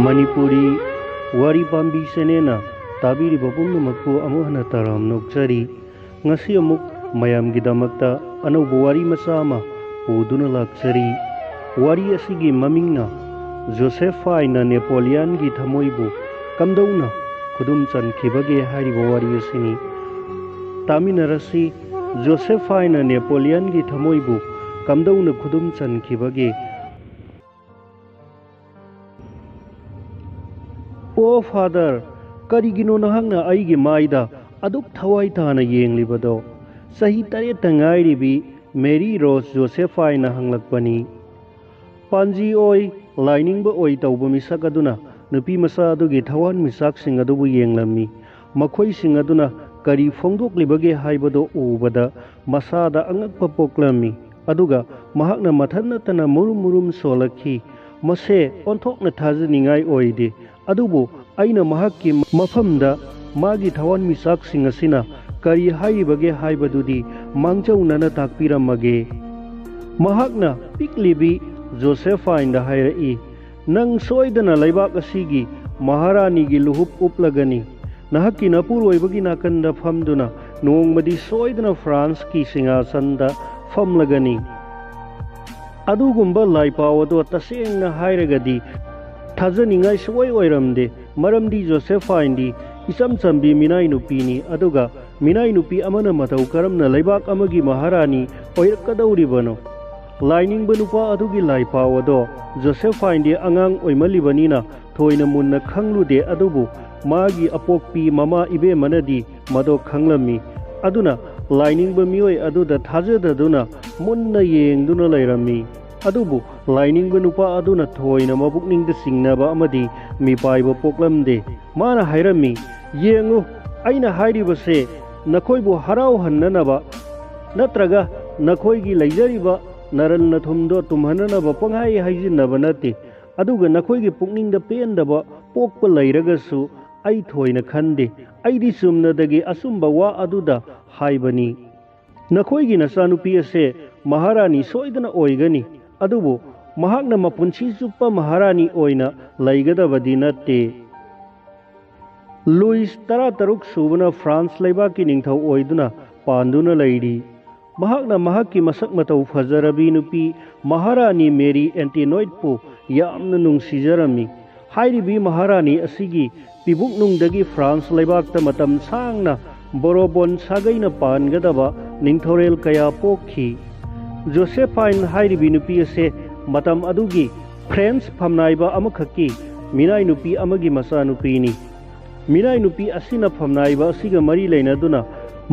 मणिपुरी वारी पाम्बी सेनेना ताबीरिबा पुम्नमक्पु अमुक हन्ना Taram नोक्चरी ngasi amuk mayamgidamakta anauba wari macha ama puduna lakchari wari asigi mamingna Josephine Napoleon gi thamoibu kamdauna khudum chankhibage hariba wari asini taminarasi Josephine Napoleon gi thamoibu kamdauna khudum chankhibage O father karigino nahangna aigi maida aduk thawai thana yenglibado sahi tare tangairibi Mary Rose Josephine hanglakpani panji oi lining ba oi tawba misak aduna nupi masa adugi thawan misak sing adubu yenglami makhoi sing aduna kari phongdok libage haibado ubada masada angakpa poklami aduga mahakna mathanna tana murum solakhi mase onthokna thajaningai oide adubu aina mahakki mafamda magi thawan misak sing asina kari haibage haibadudi mangchaunana takpiramage mahakna piklibi Josephine da hairai nang soidana laibak asigi maharani gi luhup uplagani nahakki napur oibagi nakanda famduna nongmadi soidana France ki singasanda famlagani adugumba laipawado tasengna hairagadi thajaningai soi oiramde maramdi Josephine di isam chambi minai nupini aduga minai nupi amana matau karamna laibak amagi maharani oirkadauribano lining banupa adugi laipawado Josephine di angang oimalibanina thoina munna khanglude adubu magi apokpi mama ibe manadi mado khanglami aduna lining ba mioi aduda thajadaduna munna yengduna lairami adubu lining banupa aduna thoina mabukningda singnaba amadi mipaiba poklamde mana hairami yengu aina hairibase nakoibu harau hannanaba natraga nakoigi laijariba naral nathumdo tumhananaba panghai haijinaba nate aduga nakoigi pukningda pendaba pokpa lairagasu ai thoina khande aidi sumnadagi asumba wa aduda haibani nakoigi nasanupi ase maharani soidana oigani adubu mahakna mapunchi suppa maharani oina laigadabadi nate Louis Tarataruk subana France laibaki ningthau oiduna panduna lairi mahakna mahakki masak matau fajarabi nupi Maharani Mary Antoinette pu yamna nungsijarami hairibi Maharani asigi pibuk nungdagi France laibakta matam sangna borobon sagaina pangadaba ningthorel kaya pokhi Josephine hairibi nupi ase matam adugi French phamnaiba amakhaki minai nupi amagi masa nupi ni minai nupi asina phamnaiba asiga mari leinaduna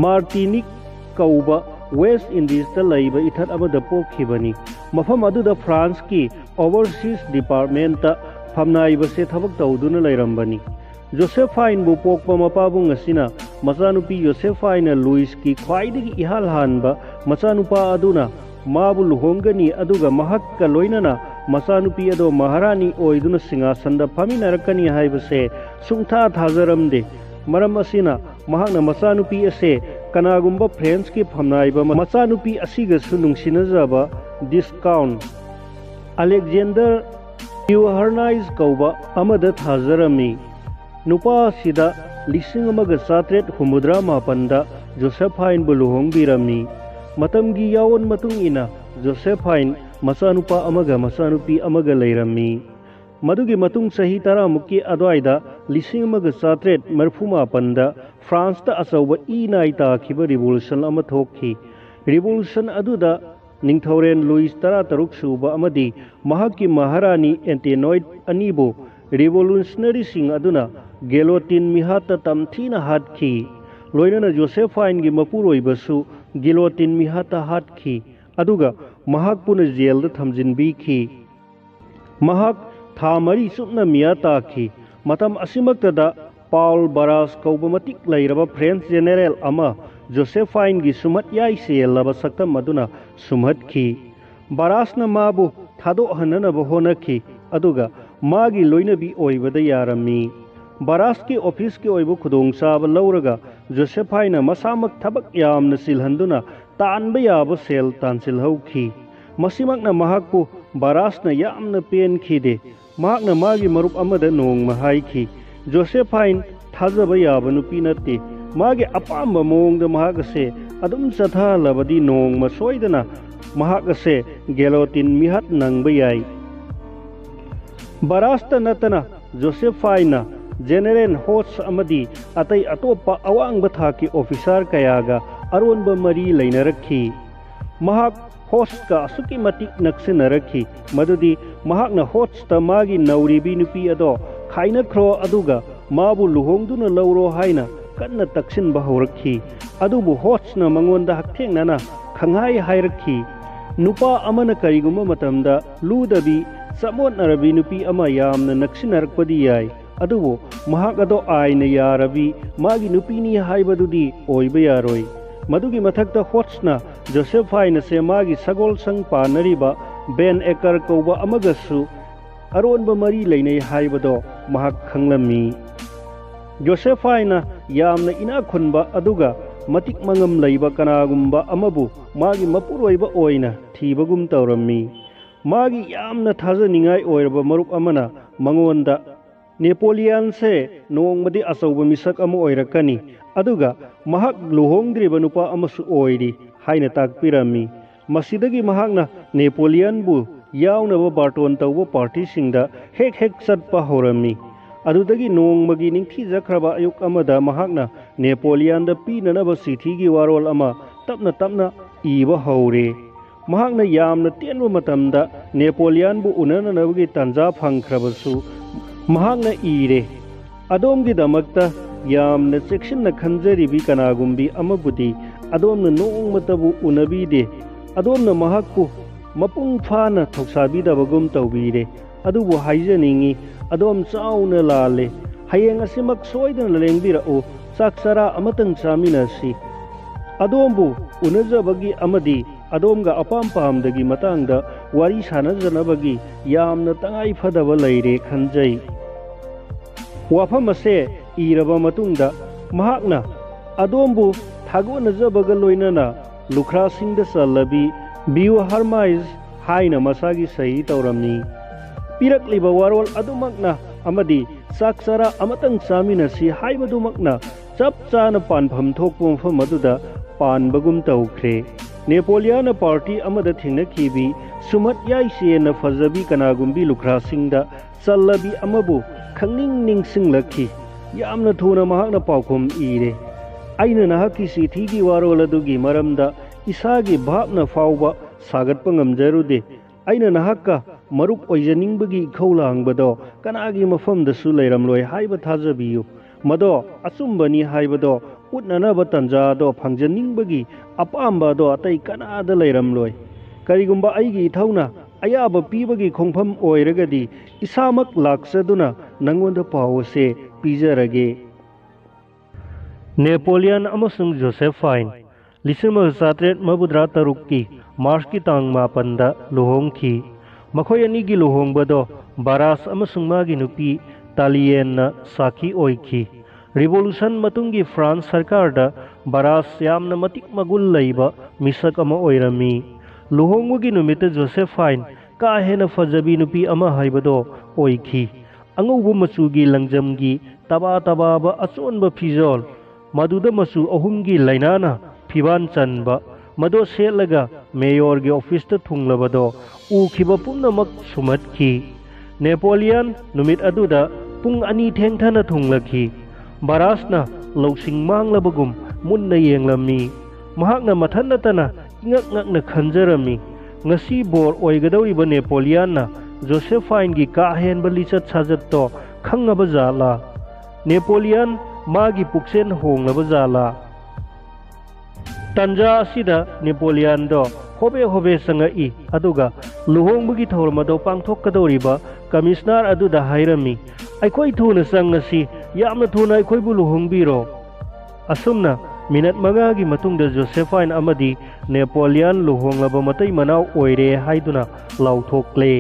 Martinique kauba West Indies ta laiba ithat amada pokhibani mafam aduda France ki Overseas Department ta phamnaiba se thabak tawduna lairambani Josephine bu pokpa mapabung asina machanupi Josephine Louis ki khwaidigi ihal hanba machanupa aduna mabu luhongani aduga mahakka loinana machanupi ado Maharani oiduna singasanda phaminarakani haibase sungtha thajaramde maram asina mahakna machanupi ase kanagumba French ki phamnaiba machanupi asiga sunungsinajaba discount Alexander Beauharnais kauba amada thajarami nupa sida lising amaga satret humudra mapanda Josephine bu luhongbirami matamgi yawon matung ina Josephine machanupa amaga machanupi amaga leirami madugi matung sahi tara mukki adwaida lising amaga satret marfuma panda France ta asauba inai ta khiba revolution ama thokhi revolution aduda ningthoren Louis Tarataruk suba amadi mahakki Maharani Antoinette anibo revolutionary sing aduna guillotine mihata tamthina hatkhi loinana Josephine gi mapuroi basu guillotine mihata hatkhi aduga mahak puna jail da thamjinbi khi mahak thamari supna miyata khi matam asimakta Paul Barras kauba matik lairaba French general ama Josephine gi sumat yai selaba saktam maduna sumhat khi Barras na mabu thado hanana bahona khi aduga magi loinabi oibada yarami Barras ki office ki oibu khudong saba lauraga Josephine masamak thabak yamna silhanduna tanba yaba sel tansil hauki masimakna mahakpu Barras na yamna pen khide महाकना मागी मरुप अमदा Nongma हाइखी Josephine थाजबा याबा नुपी नत्ते मागी अपाम्बा मोंगदा महाकसे अदुम चथालबदी नोंगमा सोइदना महाकसे गेलोटिन मिहत नंगबा याई बरास्ता नतना जोसेफाइना general host अमदी अतई अतोपा अवांग थाकी officer कयागा अरोनब मरी लेनरखी महाक host का असुकी मतिक नक्सिनरखी मदुदी महाकना host मागी नौरीबी नुपी अदो खाइनख्रो अदुगा माबु लुहोंगदुना लौरो हाइना कन्ना तक्सिनबा हौरखी अदुबु होस्टना मंगोंदा हक्थेंगनाना खंगाई हाइरखी नुपा अमना करिगुम्बा मतमदा लुदबी समोटनरबी नुपी अमा यामना नक्सिनरकपदी याई अदुबु महाक अदो आइना यारबी मागी नुपीनी हाइबदुदी ओइबा यारोई मदुगी मथक्ता होस्टना जोसेफाइन से मागी सगोल संग पानरीबा बेन एकर कौबा अमगसु अरोनबा मरी लेनै हाइबदो महाक खंगलमी जोसेफाइन यामना इना खुनबा अदुगा मतिक मंगम लैबा कनागुम्बा अमबु मागी मपुरोइबा ओइना थीबगुम तौरमी मागी यामना थाजनिंगाई ओइरबा मरुप अमना मंगोंदा नेपोलियन से नोंगमदी अचौबा मिसक अमा ओइरकनी अदुगा महाक लुहोंगद्रिबा नुपा अमसु ओइरी हाइना ताकपिरमी मसिदगी महाकना नेपोलियन बु यावनबा बार्टोन तौबा पार्टी सिंगदा हेक चटपा हौरमी अदुदगी नोंगमगी निंगथीजख्रबा अयुक अमदा महाकना नेपोलियन दा पीननबा सिथीगी वारोल अमा तपना तपना इबा हौरे महाकना यामना तेनबा मतमदा नेपोलियन बु उनननबगी तंजा फंगख्रबसु महाकना इरे अदोमगी दमकता यामना चेक्सिनना खंजरिबी कनागुम्बी अमबुदी अदोमना नोंगमतबु उनबीदे अदोमना महाकु मपुंग फाना थौसाबीदबगुम तौबीरे अदुबु हाइजनिंगी अदोम चाउना लाले हयेंग असिमक सोइदना लेंबिरओ चाक चरा अमतंग चामिनसी अदोमबु उनजबगी अमदी अदोमगा अपाम पामदगी मतंगदा वारी सानजनबगी यामना तंगाई फदबा लैरे खंजै वाफम असे इरबा मतुंगदा महाकना अदोमबु थागोनजबगा लोइनना लुख्रासिंगदा चलबी बिउ हरमाइज हाइना मसागी सही तौरमनी पिरकलिबा वारोल अदुमकना अमदी चाक चरा अमतंग चामिनसी हाइबदुमकना चप चाना पानफम थोकपा मफम अदुदा पानबगुम तौख्रे नेपोलियन पार्टी अमदा थेंगनखिबी सुमत याइसेना फजबी कनागुम्बी लुख्रासिंगदा चलबी अमबु खंगनिंग निंगसिंगलखी यामना थुना महाकना पाउखुम इरे आइना नाहकी सिथीगी वारोल अदुगी मरमदा इसागी भावना फाउबा सागतपा ngamjarude aina nahakka marup oijaningbagi khौलांगबदो कनागी मफमदसु लैरमलोय हाइबा थाजबियु मदो अचुम्बनी हाइबदो उटननब तंजादो फंगजनिंगबगी अपाम्बादो अतै कनादा लैरमलोय करिगुम्बा आइगी इथौना अयाबा पीबगी खोंफम ओइरगदी इसामक लाक्सदुना नंगोंद पावसे पीजरगे नेपोलियन अमसुंग जोसेफाइन लिसिंग सात्रेट मबुद्रा तरुक की मार्च की तांग मापनदा लुहोंगखी मखोय अनिगी लुहोंगबदो बारास अमसुंग मागी नुपी तालियेनना साखी ओइखी रिवोल्यूशन मतुंगी फ्रांस सरकार दा बारास यामना मतिक मगुल लैबा मिसक अमा ओइरमी लुहोंगबगी नुमित जोसेफाइन का हेना फजबी नुपी अमा हाइबदो ओइखी अंगौबु मचुगी लंगजमगी तबा तबाबा अचोनबा फिजोल मदुदा मचु अहुमगी लैनाना फिबान चनबा मदो सेलगा मेयर के ऑफिस थुंगलबदो उखिबा पुनमक सुमतखी नेपोलियन नुमित अदुदा पुंग अनि थेंगथना थुंगलखी बारासना लौसिंग मांगलबगुम मुन्ना येंगलमी महाकना मथनतना इंगक ngakna खंजरमी ngasi बोर ओइगदौरिबा नेपोलियन जोसेफाइन की काहेनबा लिचत साजत्तो खंगबा जाला नेपोलियन मागी पुक्सेन होंगलबा जाला तंजा असिदा नेपोलियन दो होबे होबे संगई अदुगा लुहोंगबगी थौरमदो पांथोकदौरिबा कमिश्नर अदुदा हाइरमी अखोई थुना संगसी यामना थुना अखोइबु लुहोंगबिरो असुमना मिनट मंगागी मतुंगदा जोसेफाइन अमदी नेपोलियन लुहोंगलबा मतै मनाव ओइरे हाइदुना लाउथोक्ले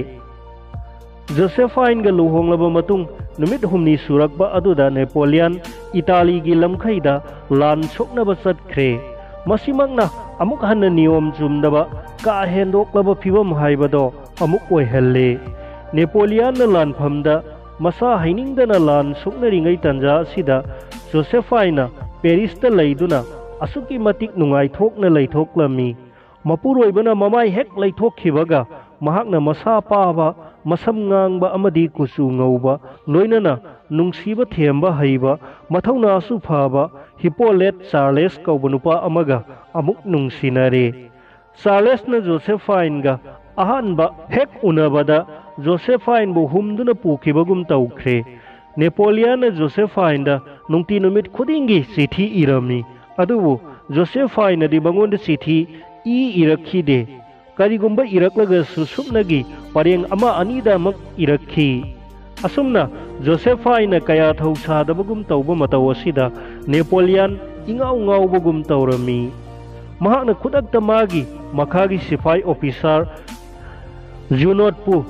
जोसेफाइन गा लुहोंगलबा मतुंग नुमित हुमनी सुरकबा अदुदा नेपोलियन इटाली गी लमखैदा लान सोकनबा चटख्रे मसिमंगना अमुक हन्न नियम चुमदबा का हेंदोक्लबा फिबम हाइबदो अमुक ओइहल्ले नेपोलियन लानफमदा मसा हैनिंगदना लान सुकनरिंगै तंजा असिदा जोसेफाइन पेरिस लैदुना असुकी मतिक नुंगाइथोकना लैथोकलमी मपुरोइबना ममाई हेक लैथोखिबगा महाकना मसा पाबा मसम ngang amadi kusu ngauba loinana nungsiba themba haiba mathawna su phaba Hippolyte Charles kaubanupa amaga amuk nungsinare Charles na Josephine ga ahanba hek unabada Josephine bu humduna pukibagum taukhre Napoleon na Josephine da nungti numit khudingi sithi irami adubu Josephine di bangonda sithi irakhide karigumba iraklaga susupnagi pareng ama anida mak irakhi asumna Josephine kaya thausadabagum tauba mataw asida Napoleon ingau ngaubagum tawrami mahakna khudakta magi makhagi sipai officer Junot pu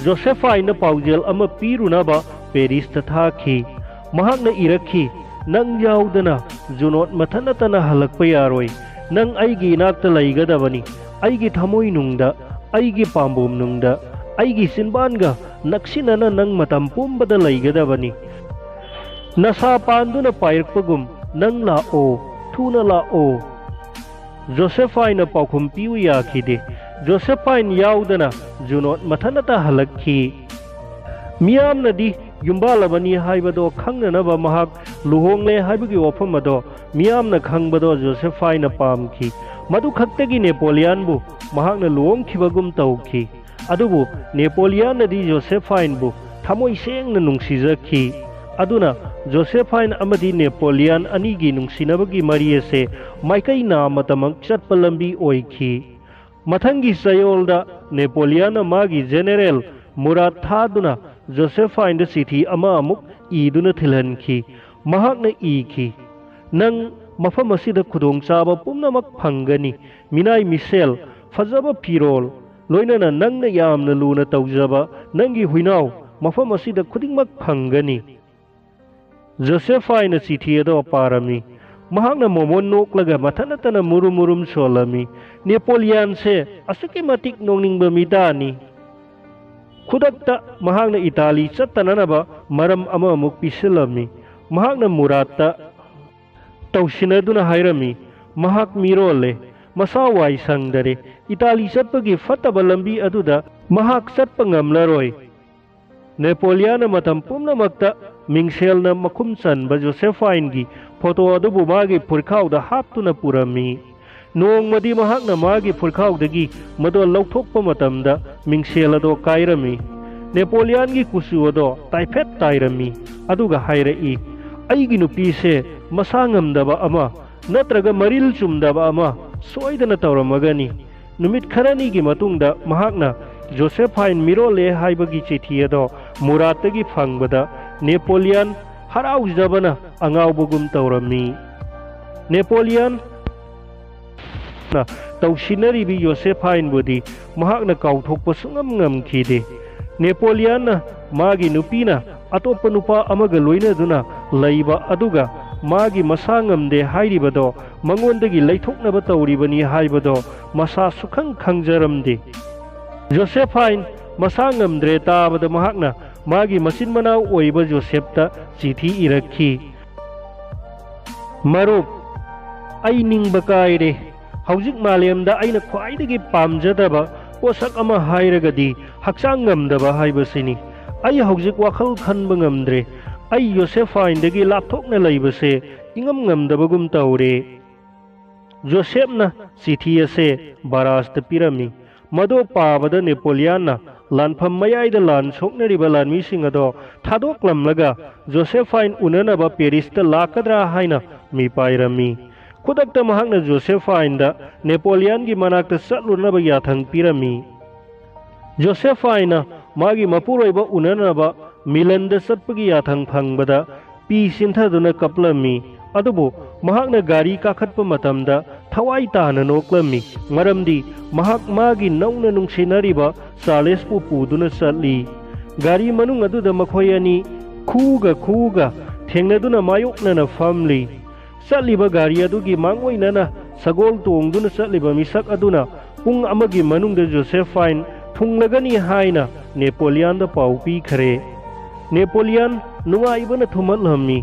Josephine paujel ama pirunaba Paris ta thakhi mahakna irakhi nang yaudana Junot mathanatana halakpa yaroi nang aigi inakta laigadabani aigi thamoi nungda aigi pambum nungda aigi sinbanga naksinana nang matam pumbada laigadabani nasa panduna pairpagum nang lao thuna lao Josephine paukhum piu yakhide Josephine yaudana Junot mathanata halakhi miyam nadi yumbalabani haibado khangnanaba mahak luhongle haibagi wafamado miyamna khangbado Josephine pamki madu khaktagi Napoleon bu mahakna luhongkhibagum tawki adubu Napoleon nadi Josephine bu thamoi sengna nungsijakhi aduna Josephine amadi Napoleon anigi nungsinabagi mari ase maikai na matamak chatpa lambi oikhi mathangi sayolda Napoleon magi general Murat thaduna Josephine da sithi ama amuk iduna thilhankhi mahakna ikhi nang mafam asida khudong chaba pumnamak phangani Minai Michel fajaba pirol loinana nangna yamna luna tawjaba nangi huinaw mafam asida khudingmak phangani Josephine sithi ado parami mahakna momon noklaga mathanatana murum solami Napoleon se asuki matik nongningba midani khudakta mahakna Italy chattananaba maram ama amuk pisilami mahakna Muratta tawsinaduna hairami mahak mirole masawai sangdare Italy chatpagi fataba lambi aduda mahak chatpa ngamlaroi Napoleon matam pumnamakta mingselna makhum chanba Josephine gi photo adubu magi phurkhawda haptuna purami nongmadi mahakna magi phurkhawdagi mado lauthokpa matamda mingsel ado kairami Napoleon gi kusu ado taifet tairami aduga hairei aigi nupi se masangamdaba ama natraga maril chumdaba ama soidana tawramagani numit kharani gi matungda mahakna Josephine mirole haibagi chithi ado Muratagi phangbada Napoleon haraujabana angaubugum tawrami Napoleon na tawsinari bi Josephine budi mahakna kauthokpa sungam ngamkhide Napoleon na magi nupina atopa nupa amaga loinaduna laiba aduga magi masangamde hairibado mangondagi laithoknaba tawribani haibado masa sukhang khangjaramde Josephine masangamdre tabada mahakna magi masin manaw oiba Josephta chithi irakhi marup ai ningba kaire haujik malemda aina khwaidagi pamjadaba posak ama hairagadi hakchang ngamdaba haibasini ai haujik wakhal khanba ngamdre ai Josephine dagi lapthokna laibase ingam ngamdabagum tawre Josephna chithi ase Barasta pirami mado pabada Napoleon na lanpham mayaida lan soknariba lanmi singado thadoklamlaga Josephine unanaba Paris ta lakadra haina mi pairami khudakta mahakna Josephine da Napoleon gi manakta chatlunaba yathang pirami Josephine magi mapuroiba unanaba Milan da chatpagi yathang phangbada pi sinthaduna kaplami adubu mahakna gari kakhatpa matamda thawai tana noklami maramdi mahak magi nauna nungsinariba Charles pu puduna chatli gari manung aduda makhoi ani khuga thengnaduna mayoknana famli chatliba gari adugi mangoinana sagol tongduna chatliba misak aduna pung amagi manungda Josephine thunglagani haina Napoleon पाउ पीखरे। Napoleon नुंगाइबना थुमलहमी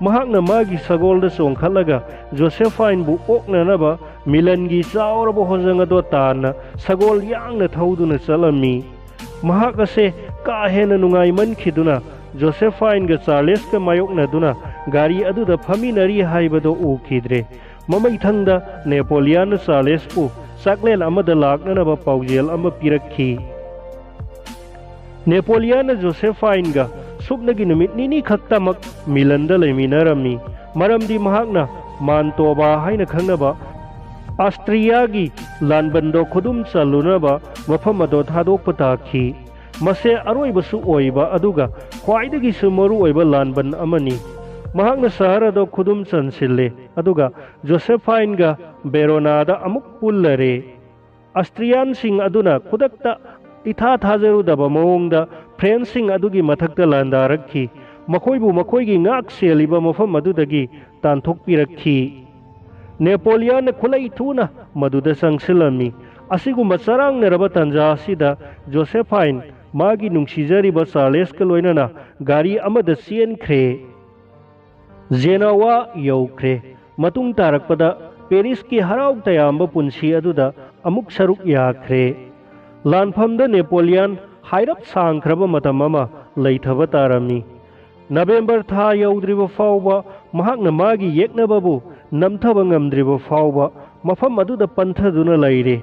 महाकना मागी Sagol चोंखलगा Josephine बु ओकननबा मिलन की चाउरब होजंग अदो ताना सगोल यांगना थौदुना चलमी। महाक असे का हेना नुंगाइ मनखिदुना Josephine ग Charles का मायोकनदुना गाड़ी अदुदा फमिनरी हाइबदो उखिद्रे। ममैथंगदा नेपोलियन चार्लेस पु चाकलेन अमदा लाकननबा पाउजेल अमा पिरक्खी। नेपोलियन जोसेफाइन ग सुकनगी नुमित निनी खक्तमक मिलनद लेमिनरमी मरमदी महाकना मानतोबा हाइना खंगनबा ऑस्ट्रिया की लानबंदो खुदुम चलुनबा मफम अदो थादोकप ताखी। मसे अरोइबसु ओइबा अदुगा ख्वाइदगिसु मरु ओइबा लानबन अमनी। महाकना शहर अदो खुदुम चनसिल्ले अदुगा जोसेफाइन गा बेरोनादा अमुक पुल्लरे। ऑस्ट्रियन सिंग अदुना खुदक्ता इथा थाजरुदबा मओंगदा फ्रेंच सिंग अदुगी मथक्ता लांदारक्खी मखोइबु मखोइगी ngak सेलिबा मफम अदुदगी तांथोकपिरक्खी। नेपोलियन खुलई थुना मदुदा संगसिलमी असिगुम्बा चरांगनरबा तंजा असिदा जोसेफाइन मागी नुंगसिजरिबा चार्लेस का लोइनना गाड़ी अमदा चेनख्रे। जेनोवा यौख्रे मतुंग तारकपदा पेरिस की हराउ तयाम्बा पुंसी अदुदा अमुक सरुक याख्रे। लानफमदा नेपोलियन हाइरप सांख्रबा मतम अमा लैथबा तारमी। नवेंबर था यौद्रिबा फाउबा महाकना मागी येकनबाबु नमथबा ngamद्रिबा फाउबा मफम अदुदा पंथदुना लैरे।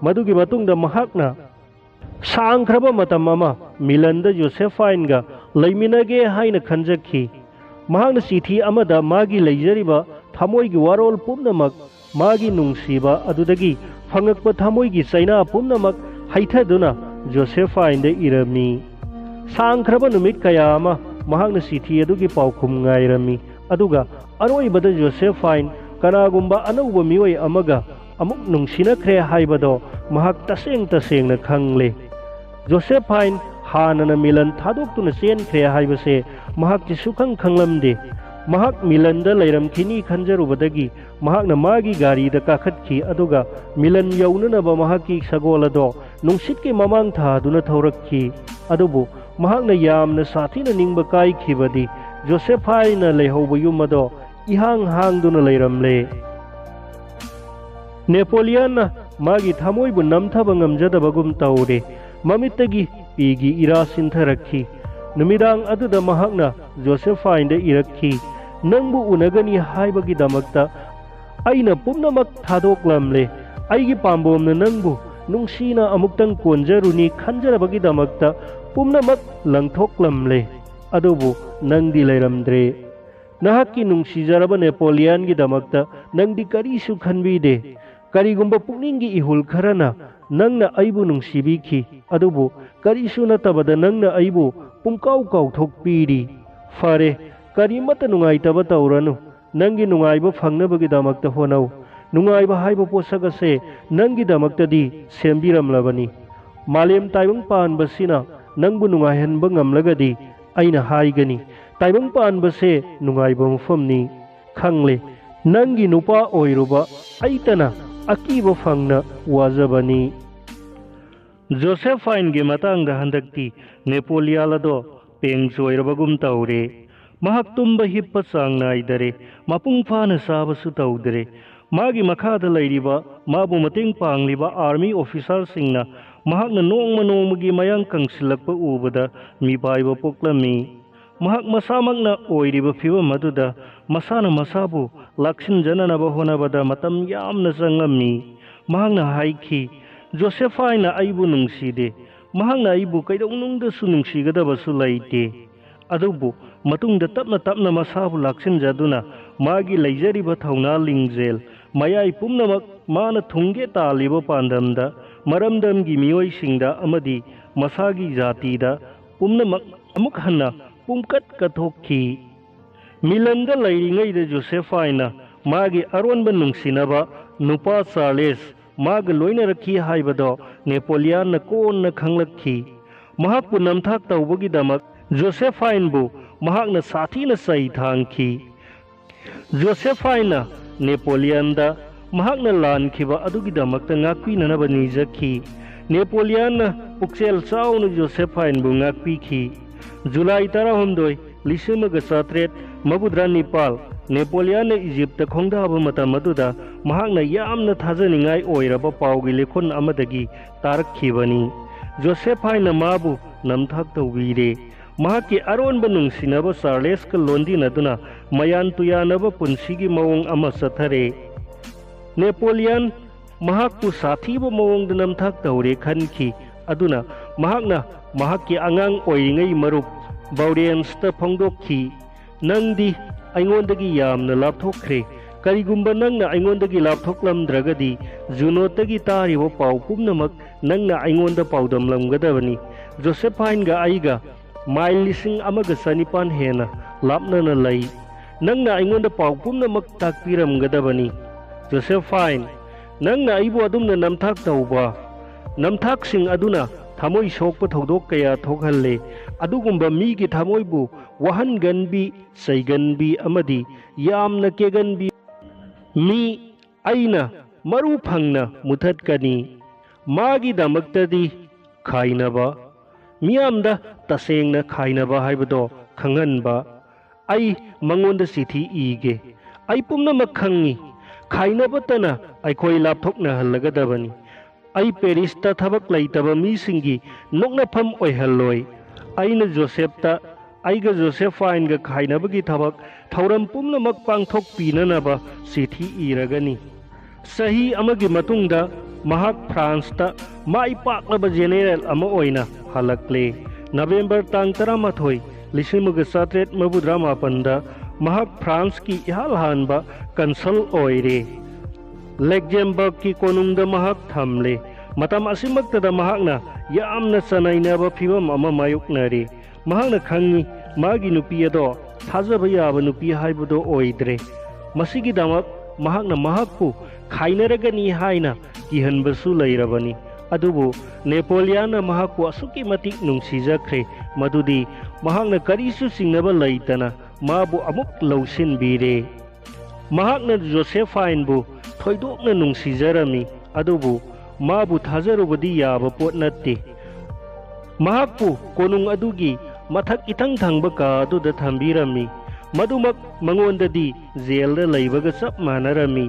मदुगी मतुंगदा महाकना सांख्रबा मतम अमा मिलनदा जोसेफाइन गा लैमिनगे हाइना खंजखी। महाकना चिठी अमदा मागी लैजरिबा थमोइगी वारोल पुम्नमक मागी नुंगसिबा अदुदगी फंगकपा थमोइगी चैना पुम्नमक हाइथदुना जोसेफाइन दे इरमी। सांख्रबा नुमित कया अमा महाकना चिठी अदुगी पाउखुम गाइरमी अदुगा अरोइबदा जोसेफाइन कनागुम्बा अनौबा मिओइ अमगा अमुक नुंगसिनख्रे हाइबदो महाक तसेंग तसेंगना खंगले। जोसेफाइन हानना मिलन थादोक्तुना चेनख्रे हाइबसे महाकची सुखंग खंगलमदे। महाक मिलनदा लैरमखिनी खंजरुबदगी महाकना मागी गाड़ीदा काखतखी अदुगा मिलन यौननबा महाकी सगोलदो नुंसितकी ममांग थादुना थौरक्खी। अदुबु महाकना यामना साथीना निंगबा काइखिबदी जोसेफाइना लेहौबा युमदो इहांग हांगदुना लैरमले। नेपोलियन मागी थमोइबु नमथबा ngamjadabagum तौरे ममितगी पीगी इरा सिंथरक्खी। नुमिदांग अदुदा महाकना जोसेफाइन दे इरक्खी नंबु उनगनी हाइबगी दमकता अइना पुम्नमक थादोकलमले अइगी पाम्बोमना नंबु नुंगसीना अमुक्तंग कोंजरुनी खंजरबगी दमकता पुम्नमक लंगथोकलमले अदुबु नंगदी लैरमद्रे। नहाकी नुंगसीजरबा नेपोलियन की दमकता नंगदी करीसु खनबीदे। करीगुम्बा पुक्निंगी इहुल खरना नंगना अइबु नुंगसीबीखी अदुबु करीसु नतबदा नंगना अइबु पुंकाउ काउथोकपीरी। फरे करीमत नुंगाइतबा तौरनु नंगी नुंगाइबा फंगनबगिदमक्ता होनौ। नुंगाइबा हाइबा पोसगसे नंगिदमक्तदी सेमबिरमलबनी। मालेम ताइबंग पानबसिना नंगबु नुंगाइहनबा ngamlagadi अइना हाइगनी ताइबंग पानबसे नुंगाइबा मफमनी खंगले नंगी नुपा ओइरुबा अइतना अकीबा फंगना वाजबनी। जोसेफाइन के मतंग हंदक्ति नेपोलियलदो पेंगसोइरबगुम तौरे। महाक तुम्बा हिप्पा चांग नाइदरे मपुंग फाना साबसु तौदरे। मागी मखादा लैरिबा माबु मतेंग पांगलिबा आर्मी ऑफिसर सिंगना महाकना नोंगमा नोंगमगी मयांग कंसिलक्पा उबदा मिपाइबा पोक्लमी। महाक मसामकना ओइरिबा फिबम अदुदा मसाना मसाबु लाक्सिनजननबा होनबदा मतम यामना चंगमी। महाकना हाइखी जोसेफाइना अइबु नुंगसीदे महाकना अइबु कैदौनुंगदसु नुंगसीगदबसु लैते। अदुबु मतुंगदा तपना तपना मसाबु लाक्सिनजदुना मागी लैजरिबा थौना लिंगजेल मयाई पुम्नमक माना थुंगे तालिबा पांदमदा मरमदमगी मियोइसिंगदा अमदी मसागी जातिदा पुम्नमक अमुक हन्ना पुंकत कथोखी। मिलनदा लैरिङैदा जोसेफाइना मागी अरोनबा नुंगसिनबा नुपा चार्लेस माग लोइनरखी हाइबदो नेपोलियन कोन्ना खंगलखी। महाकपु नमथाक तौबगिदमक जोसेफाइनबु महाकना साथीना सही थांखी। जोसेफाइना नेपोलियनदा महाकना लानखिबा अदुगिदमक्ता ngakpinanaba निजखी। नेपोलियन पुक्सेल चाउन जोसेफाइन बु ngakpikhi जुलाई 12 1772 नेपोलियन इजिप्ट खोंदाबा मतम अदुदा महाकना यामना थाजनिंगाई ओइरबा पाउगी लेखोन अमदगी तारखिबनी जोसेफाइन माबु नमथाक तौबीरे महाकी अरोनबा नुंसिनबा चार्लेस का लोंदिनदुना मयान तुयानबा पुंसिगी मवोंग अमा सथरे नेपोलियन महाकु साथीबा मवोंग नमथाक तौरे खनखी अदुना महाकना महाकी आंगांग ओइरिंगई मरुप बाउरेंसता फोंदोखी नंदी अइंगोंदगी यामना लापथोखरे करिगुंबा नंगना अइंगोंदगी लापथोकलमद्रगदी जुनोतगी तारिबा पाउ पुमनमक नंगना अइंगोंदा पाउदमलमगदबनी जोसेफाइनगा आइगा माइल लिसिंग अमगा सनिपान हेना लापनना लई नंगना अइंगोंदा पाउ पुमनमक ताकपिरमगदबनी जोसेफाइन नंगना अइबु अदुमना नमथाक तौबा नमथाकसिंग अदुना थामोई सोकप थौदोक कया थोकहल्ले अदुगुंबा मीगी थामोईबु वहनगनबी सैगनबी अमदी यामना केगनबी मी अइना मरु फंगना मुथतकनी मागी दमक्तदी खाइनबा मियामदा तसेंगना खाइनबा हाइबदो खंगनबा अई मंगोंदा सिथी ईगे अई पुमनमक खंगी खाइनबतना अइखोई लापथोकना हल्लगदबनी अई पेरिसता थबक लैतबा मीसिंगी नोकनाफम ओइहल्लोय अइना जोसेफता अइगा जोसेफाइनगा खाइनबगी थबक थौरम पुमनमक पांगथोक पीननबा सिथी इरगनी सही अमगी मतुंगदा महाक फ्रांसता माई पाकलबा जेनेरल अमा ओइना हलकले नवेंबर तांग 13 1778 महाक फ्रांस की इहाल हानबा कंसल ओइरे लेक्जेमबर्ग की कोनुंग महाक थमले मतम असिमक्तदा महाकना यामना सनाइनबा फिवम अमा मायुकनरे महाकना खंगी मागी नुपी अदो थाजबा याबा नुपी हाइबदो ओइद्रे मसिगिदमक महाकना महाकपु खाइनरगनी हाइना किहनबसु लैरबनी अदुबु नेपोलियन महाकपु असुकी मतिक नुंसिजख्रे मदुदी महाकना करिसु सिंगनबा लैतना माबु अमुक लौसिनबीरे महाकना जोसेफाइनबु थोइदोकना नुंसिजरमी अदुबु माबु थाजरुबदी याबा पोट नत्ते महाकपु कोनुंग अदुगी मथक इथंग थंगबा का अदुदा थंबीरमी मदुमक मंगोंददी जेलदा लैबगा चप मानरमी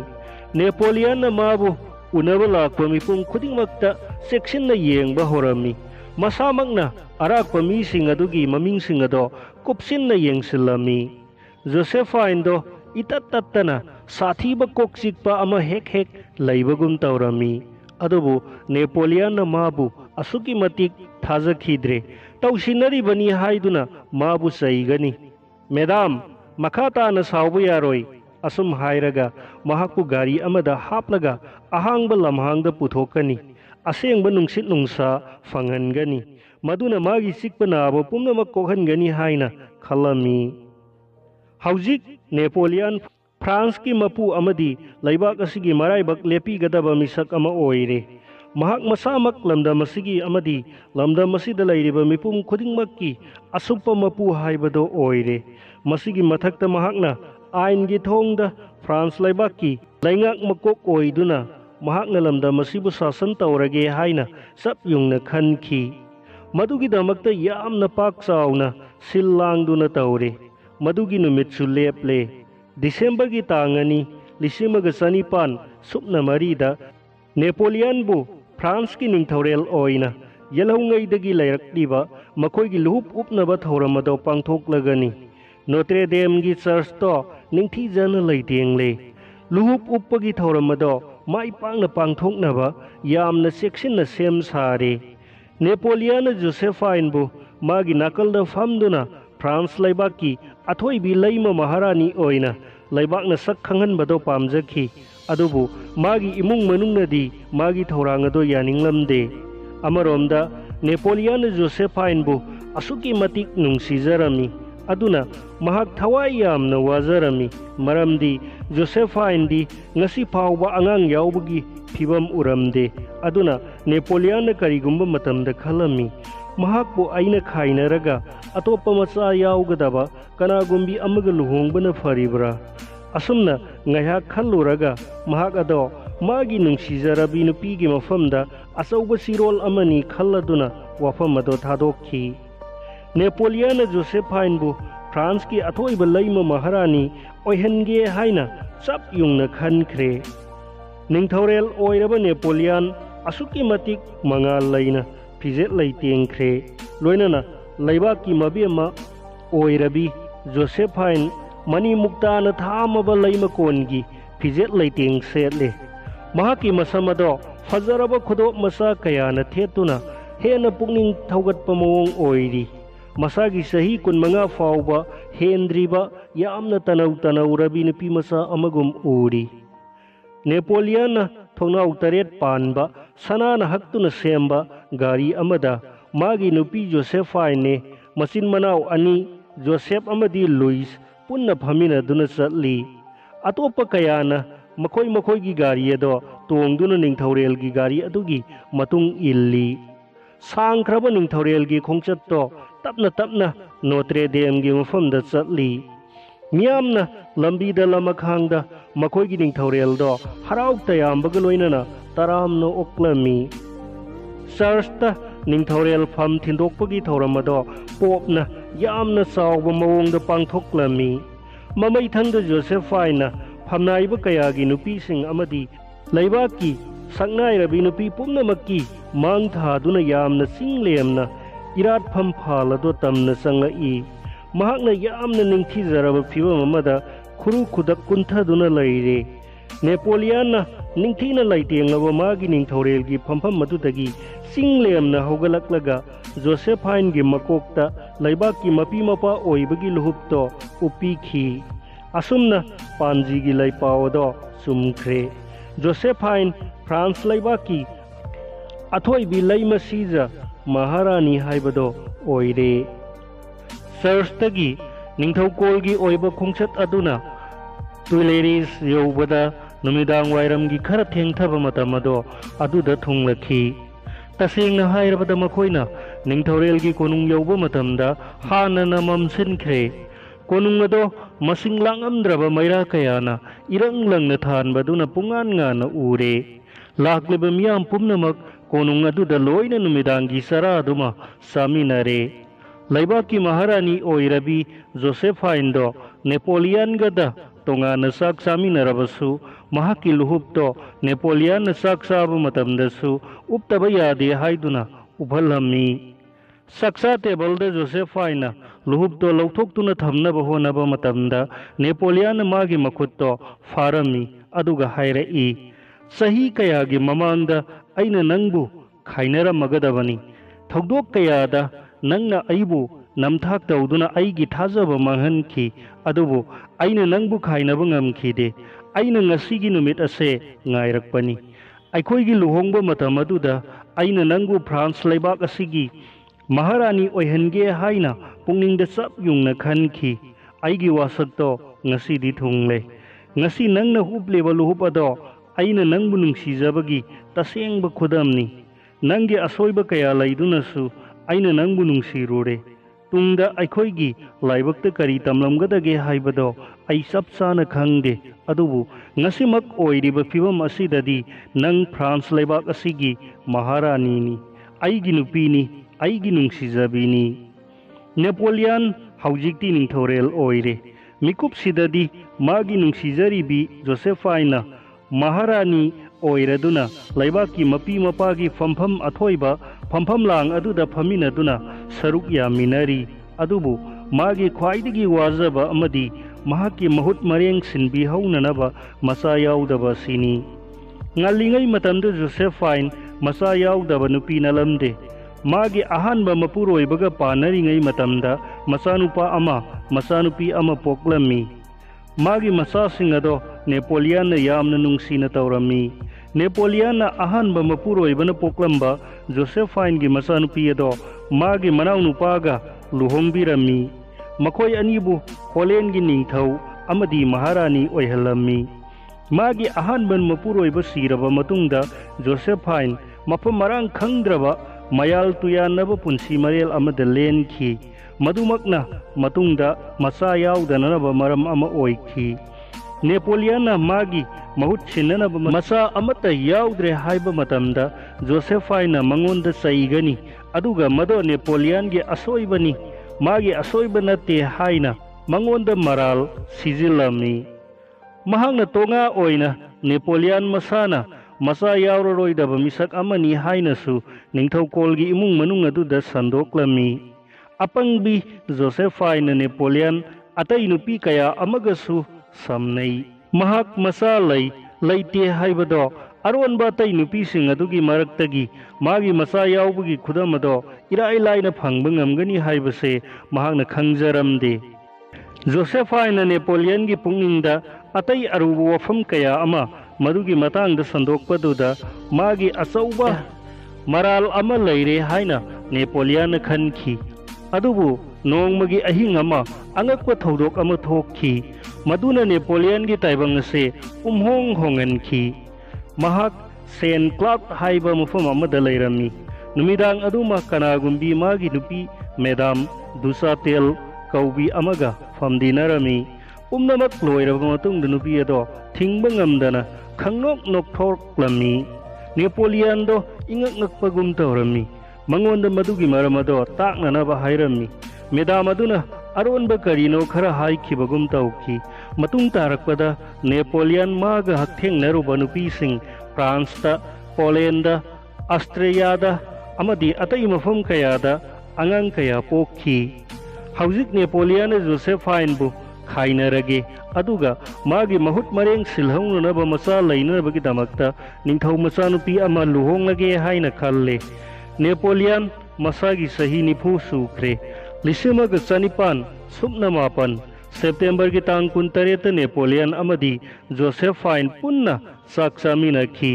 नेपोलियन माबु उनबा लाक्पा मिपुम खुदिंगमक्ता सेक्शनना येंगबा होरमी मसामकना अराक्पा मीसिंग अदुगी ममिंगसिंग अदो कुपसिनना येंगसिलमी जोसेफाइनदो इतत तत्तना साथीबा कोकचिकपा अमा हेक हेक लैबगुम तौरमी अदुबु नेपोलियन माबु असुकी मतिक थाजखिद्रे तौसिनरिबनी हाइदुना माबु सैगनी मेदाम मखाताना साउबा यारोय असुम हाइरगा महाकु गारी अमदा हापलगा अहांगबा लमहांगदा पुथोकनी असेंगबा नुंसित नुंसा फंगनगनी मदुना मागी सिकपा नाबो पुमनमक कोहनगनी हाइना खलमी हौजिक नेपोलियन फ्रांस की मपू अमदी लैबाक असिगी मराइबक लेपीगदबा मिसक अमा ओइरे महाक मसामक लमदम असिगी अमदी लमदम असिदा लैरिबा मिपुम खुदिंगमक्की असुप्पा मपू हाइबदो ओइरे मसिगी मथक्ता महाकना आइनगी थोंगदा फ्रांस लैबाकी लैंगाक मकोक ओइदुना महाकना लमदम असिबु शासन तौरगे हाइना सब युंगना खनखी मदुगिदमक्ता यामना पाक चावना सिल लांगदुना तौरे मदुगी नुमित्सु लेपले दिसंबर की तांगनी 1914 सुपना मरीदा नेपोलियनबु फ्रांस की निंगथौरेल ओइना यलहौंगैदगी लैरक्लिबा मखोइगी लुहुप उपनबा थौरमदो पांगथोकलगनी नोत्रे डेम की चर्च तो निंगथीजन लैतेंगले लुहुप उपपगी थौरमदो माइ पांगना पांगथोकनबा यामना सेक्शनना सेम सारे नेपोलियन जोसेफाइनबु मागी नाकलदा फमदुना फ्रांस लैबाकी अथोइबी लैमा महारानी ओइना लैबाकना सक खंगनबदो पामजखी अदुबु मागी इमुंग मनुंगनदी मागी थौरांगदो यानिंगलमदे अमरोमदा नेपोलियन जोसेफाइनबु असुकी मतिक नुंसिजरमी अदुना महाक थवाई यामना वाजरमी मरमदी जोसेफाइनदी ngasi फावबा अंगांग यावबगी फिबम उरमदे अदुना नेपोलियन करिगुंबा मतमदा खलमी महाकपु आइना खाइनरगा अतोप्पा मचा यावगदबा कनागुंबी अमगा लुहोंगबना फरिब्रा असुमना ngaiha खल्लुरगा महाक अदो मागी नुंसीजरबी नुपीगी मफमदा अचौब सिरोल अमनी खल्लदुना वफम अदो थादोखी। नेपोलियन जोसेफाइनबु फ्रांस की अथोइब लैम महारानी ओइहनगे हाइना चप युंगना खनख्रे। निंगथौरेल ओइरब नेपोलियन असुकी मतिक मंगाल लैना फिजेट लैतेंख्रे। लोइनना लैबाकी मबेमा ओइरबी जोसेफाइन मनी मुक्तान थामब लैमकोनगी फिजेट लैतेंग सेटले। महाकी मसमदो फजरब खुदोक मसा कयाना थेतुना हेन पुकनिंग थौगतप मवोंग ओइरी। मसागी सही कुनमंगा फाउबा हेंद्रीबा यामना तनौ तनौरबी नुपी मसा अमगुम उरी। नेपोलियन थोंनाउ तरेट पानबा सनाना हक्तुना सेम्बा गारी अमदा मागी नुपी जोसेफाइने मचिन मनाउ अनि जोसेफ अमदी लुइस पुन्ना फमिना दुना चटली। अतोप कयाना मखोई मखोईगी गारी अदो तोंगदुना निंगथौरेलगी गारी अदुगी मतुंग इल्ली। सांख्रब निंगथौरेलगी खोंचत्तो तपना तपना नोत्रे डेमगी मफमदा चटली। मियामना लंबीदा लमखांगदा मखोईगी निंगथौरेलदो हराउ तयामबग लोइनना तरामनो ओक्लमी। चर्चता निंगथौरेल फम थिंदोकपगी थौरमदो पोपना यामना चावब मवोंगदा पांथोक्लमी। ममैथंगदा जोसेफाइना फमनाइब कयागी नुपीसिंग अमदी लैबाकी सक्नाइरबी नुपी पुम्नमक्की मांग थादुना यामना चिंगलेमना इरात फम फालदो तमना संगई। महाकना यामना निंगथीजरब फिवम अमदा खुरु खुदक कुंथदुना लैरे। नेपोलियन निंगथीना लैतेंगब मागी निंगथौरेलगी फमफम मदुदगी चिंगलेमना हौगलक्लगा जोसेफाइनगी मकोकता लैबाकी मपी मपा ओइबगी लुहुपतो उपिखी। असुमना पांजीगी लैपाओदो सुमख्रे। जोसेफाइन फ्रांस लैबाकी अथोइबी लैमसीजा महारानी हाइबदो ओइरे। चर्चतगी निंगथौकोलगी ओइबा खोंचत अदुना टुइलेरिस यौबदा नुमिदांग वाइरमगी खरा थेंगथब मतमदो अदुदा थुंगलखी। तसेंगना हाइरबदा मखोइना निंगथौरेलगी कोनुंग यौबा मतमदा हानना ममसिनख्रे। कोनुंग अदो मसिंग लांगमद्रब मैरा कयाना इरंग लंगना थानबदुना पुंगान गाना उरे। लाक्लिबा मियाम पुम्नमक कोनुंग अदुदा लोइना नुमिदांगी सरादुमा सामिनरे। लैबाकी महारानी ओइरबी जोसेफाइनदो नेपोलियन गदा तोंगाना साक सामिनरबसु महाकी लुहुपतो नेपोलियन साक साब मतमदसु उपतब यादे हाइदुना उभलमी। सक्सा टेबलदा जोसेफाइना लुहुपतो लौथोक्तुना थमनब होनब मतमदा नेपोलियन मागी मखुत्तो फारमी अदुगा हाइरई। सही कयागी ममांगदा अइना नंगबु खाइनरमगदबनी। थौदोक कयादा नंगना अइबु नमथाक तौदुना अइगी थाजब मांगहनखी अदुबु अइना नंगबु खाइनब ngamखिदे। अइना ngasiगी नुमित असे ngairакпani। अइखोइगी लुहोंगब मतम अदुदा अइना नंगबु फ्रांस लैबाक असिगी महारानी ओइहनगे हाइना पुंगनिंगदा चप युंगना खनखी। अइगी वासकतो ngasiदी थुंगले। ngasi नंगना हुपलेब लुहुप अदो अइना नंगबु नुंसीजबगी तसेंगब खुदमनी। नंगे असोइब कया लैदुनसु अइना नंगबु नुंसीरुरे। तुंगदा अइखोइगी लाइबक्ता करी तमलमगदगे हाइबदो अइ चप चाना खंगदे। अदुबु ngasimak ओइरिब फिवम असिददी नंग फ्रांस लैबाक असिगी महारानीनी अइगी नुपीनी अइगी नुंसीजबीनी। नेपोलियन हौजिक्ति निंगथौरेल ओइरे। मिकुप सिददी मागी नुंसीजरीबी जोसेफाइना महारानी ओइरदुना लैबाकी मपी मपागी फमफम अथोइबा फमफम लांग अदुदा फमिनदुना सरुक यामिनरी। अदुबु मागी ख्वाइदगी वाजब अमदी महाकी महुत मरेंग सिनबी हौननब मसा याउदब सिनी। ngalingay matanda जोसेफाइन मसा याउदब नुपी नलमदे। मागी अहानब मपुरोइबगा पानरिngay मतमदा मसानुपा अमा मसानुपी अमा पोक्लमी। मागी मसासिंग अदो नेपोलियन यामना नुंसीना तौरमी। नेपोलियन अहानब मपुरोइबना पोक्लम्बा जोसेफाइन गी मसानुपी अदो मागी मनाउनुपागा लुहोंगबिरमी। मखोय अनिबु होलेंगी निंगथौ अमदी महारानी ओइहलमी। मागी अहानबन मपुरोइब सिरब मतुंगदा जोसेफाइन मफम मरांग खंगद्रबा मयाल तुयानब पुंसी मरेल अमद लेनखी। मधुमकना मतुंगदा मसा याउदनब मरम अमा ओइखी। नेपोलियन मागी महूत सिन्ननब मचा अमत याउद्रे हाइब मतमदा जोसेफाइन मंगोंद सईगनी अदुगा मदो नेपोलियन गे असोइबनी मागी असोइब नते हाइना मंगोंद मराल सिजिलमी महांगना तोंगा ओइना नेपोलियन मसाना मसा यावरोइदब मिसक अमनी हाइनसु निंगथौकोलगी इमुंग मनुंग अदुदा संदोक्लमी अपंगबी जोसेफाइन नेपोलियन अतई नुपी कया अमगसु समनई महाक मसा लैते हाइबदो अरोनबा अतई नुपीसिंग अदुगी मरक्तगी मागी मसा यावबगी खुदमदो इराई लाइना फंगब ngamgani हाइबसे महाकना खंगजरमदे जोसेफाइन नेपोलियन की पुंगिंगदा अतई अरुब वफम कया अमा मदुगी मतांगदा संदोकपदुदा मागी अचौबा मराल अमा लैरे हाइना नेपोलियन खनखी अदुबु नोंगमगी अहिंग अमा अंगक्व थौदोक अमा थोकखी मदुना नेपोलियन की ताइबंग से उमहोंग होंगनखी महाक सेन क्लाउड हाइबा मफम अमदा लैरमी नुमिदांग अदुमा कनागुंबी मागी नुपी मेदाम दुसातेल कौबी अमगा फमदिनरमी पुमनमक लोइरब मतुंग नुपी अदो थिंगब ngamdana खंगनोक नोकथोरक्लमी नेपोलियन दो इंगक ngakpagum तौरमी मंगोंद मदुगी मरमदो ताकननबा हाइरमी मेदाम अदुना अरोनबा करीनो खरा हाइखिबगुम तौखी मतुंग तारकपदा नेपोलियन माग हक्थेंगनरुबा नुपीसिंग फ्रांसता पोलैंड ऑस्ट्रेलियादा अमदी अतई मफम कयादा अंगांग कया पोखी हौजिक नेपोलियन जोसेफाइनबु खाइनरगे अदुगा मागी महुत मरेंग सिलहौननबा मचा लैनबगीदमक्ता निंगथौ मचानुपी अमा लुहोंगगे हाइना खल्ले नेपोलियन मसागी सही निफु सुख्रे लिसिमग चनिपान सुपना मापन सेप्टेम्बर की तांग 19 नेपोलियन अमदी जोसेफाइन पुन्ना चाक चामिनखी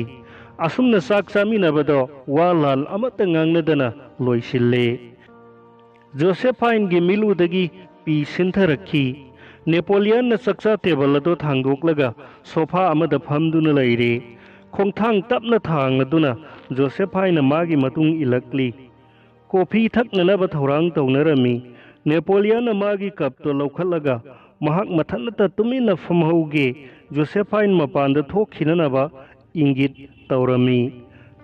असुमना चाक चामिनबदो वा लाल अमत ngangnadana लोइसिल्ले जोसेफाइन गी मिलुदगी पी सिंथरखी नेपोलियन न चक्चा टेबल अदो थांगदोक्लगा सोफा अमदा फमदुना लैरे खोंथांग तपना थांगदुना जोसेफाइन मागी मतुंग इलक्ली कॉफी थकननब थौरांग तौनरमी नेपोलियन मागी कप तो लौखलगा महाक मथनता तुमिन फमहौगे जोसेफाइन मपान थोखिननबा इंगित तौरमी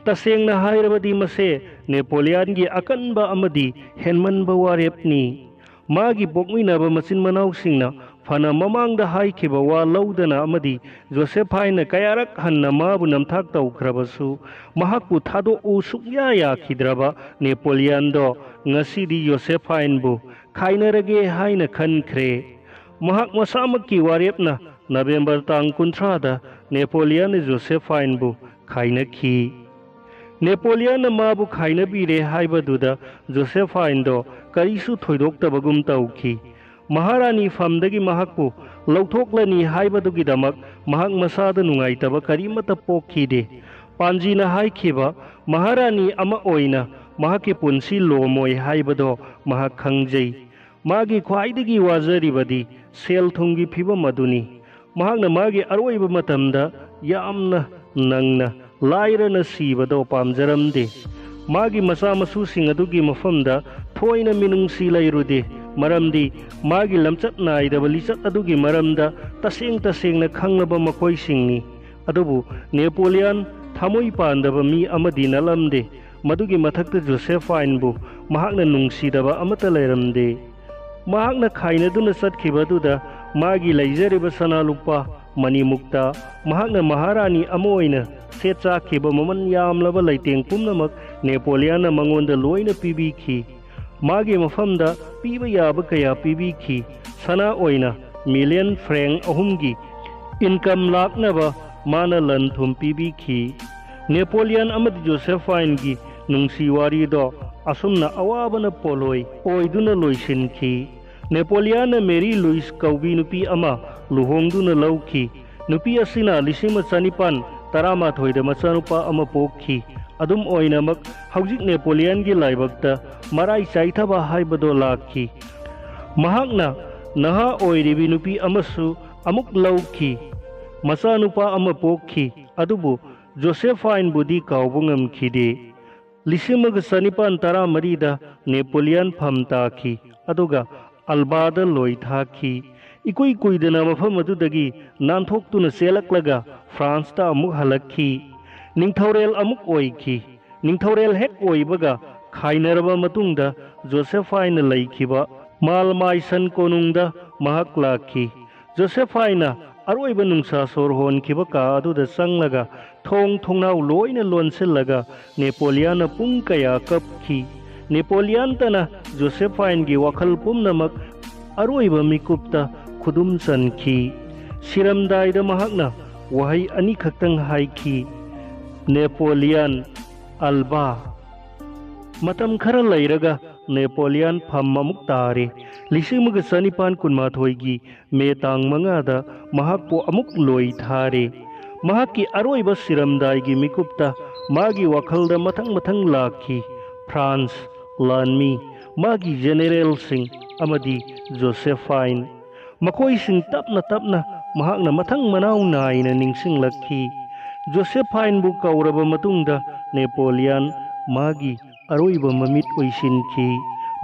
तसेंगना हाइरबदी मसे नेपोलियन की अकनबा अमदी हेनमनबा वारेपनी मागी पोकमिनब मचिन मनाउसिंगना फना ममांगदा हाइखिबा वा लौदना अमदी जोसेफाइन कयारक हन्ना माबु नमथाक तौख्रबसु महाकु थादोउ सुक्या याखिद्रबा नेपोलियन दो ngasiदी जोसेफाइनबु खाइनरगे हाइना खनख्रे महाक मसामकी वारेपना नवेम्बर तांग 19 दा नेपोलियन जोसेफाइनबु खाइनखी नेपोलियन माबु खाइनबीरे हाइबदुदा जोसेफाइन दो करिसु थोइदोक्तबगुम तौखी महारानी फमदगी महाकु लौथोक्लनी हाइबदुगिदमक महाक मसाद नुंगाइतबा करीमत पोखीदे पांजीना हाइखिबा महारानी अमा ओइना महाके पुंसी लोमोय हाइबदो महाक खंगजै मागी ख्वाइदगी वाजरिबदी सेल थुंगी फिबम अदुनी महाकना मागी अरोइब मतमदा यामना नंगना लाइरना सीबदो पामजरमदे मागी मसा मसुसिंग अदुगी मफमदा थोइना मिनुंगसी लैरुदे मरमदी मागी लमचत नाइदब लिचत अदुगी मरमदा तसेंग तसेंगना खंगनबा मखोइसिंगनी अदुबु नेपोलियन थामोइ पांदबा मी अमदी नलमदे मदुगी मथक्ता जोसेफाइनबु महाकना नुंगसीदबा अमता लैरमदे महाकना खाइनदुना चतखिबदुदा मागी लैजरिबा सना लुपा मनी मुक्ता महाकना महारानी अमा ओइना सेचाखिबा ममन यामलबा लैतेंग पुमनमक नेपोलियन मंगोंदा लोइना पिबिखी मागी मफमदा पीबा याबा कया पिबिखी सना ओइना मिलियन फ्रैंक अहुमगी इनकम लाखनबा माना लन थुम पिबिखी नेपोलियन अमद जोसेफाइन की नुंगसी वारीदो असुमना अवाबना पोलोय ओइदुना लोइसिनखी नेपोलियन मेरी लुइस कौबी नुपी अमा लुहोंगदुना लौखी नुपी असिना 1913 मचानुपा अमा पोखी अदुम ओइनमक हौजिक नेपोलियन की लाइबक्ता मराई चाइथबा हाइबदो लाखी महाकना नहा ओइरिबी नुपी अमसु अमुक लौखी मचानुपा अमा पोखी अदुबु जोसेफाइन बुदी काउबंगमखिदे 1913 नेपोलियन फम ताखी अदुगा अल्बादा लोइथाखी इकुई कुइदना मफम अदुदगी नानथोक्तुना चेलक्लगा फ्रांसता अमुक हलक्खी निंगथौरेल अमुक ओइखी निंगथौरेल हेक ओइबगा खाइनरबा मतुंगदा जोसेफाइन लैखिबा मालमाइसन कोनुंगदा महक लाखी जोसेफाइना अरोइबा नुंसा सोर होनखिबा का अदुदा संगलगा थोंग थोंनाव लोइना लोनसिलगा नेपोलियन पुंग कया कपखी नेपोलियन तना जोसेफाइन गी वखल पुमनमक अरोइबा मिकुप्ता खुदुम चनखी सिरमदाइदा महकना वहाई अनि खक्तंग हाइखी नेपोलियन अल्बा मतम खरा लैरगा नेपोलियन फम अमुक तारे लिसिंग चनिपान कुनमाथोइगी मे तांग मंगादा महकपो अमुक लोई थारे महकी अरोइबा सिरमदाइगी मिकुप्ता मागी वखलदा मथंग मथंग लाखी फ्रांस लानमी मागी जेनेरल सिंह अमदी जोसेफाइन मकोई सिंह तपना तपना महकना मथंग मनाव नाइना निंगसिंग लखी जोसेफाइन बु कौरबा मतुंगदा नेपोलियन मागी अरोइबा ममित ओइसिनखी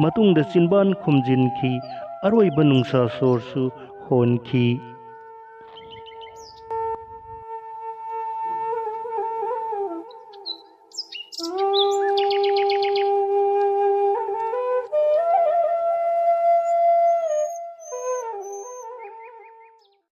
मतुंगदा चिनबान खुमजिनखी अरोइबा नुंसा सोरसु होनखी।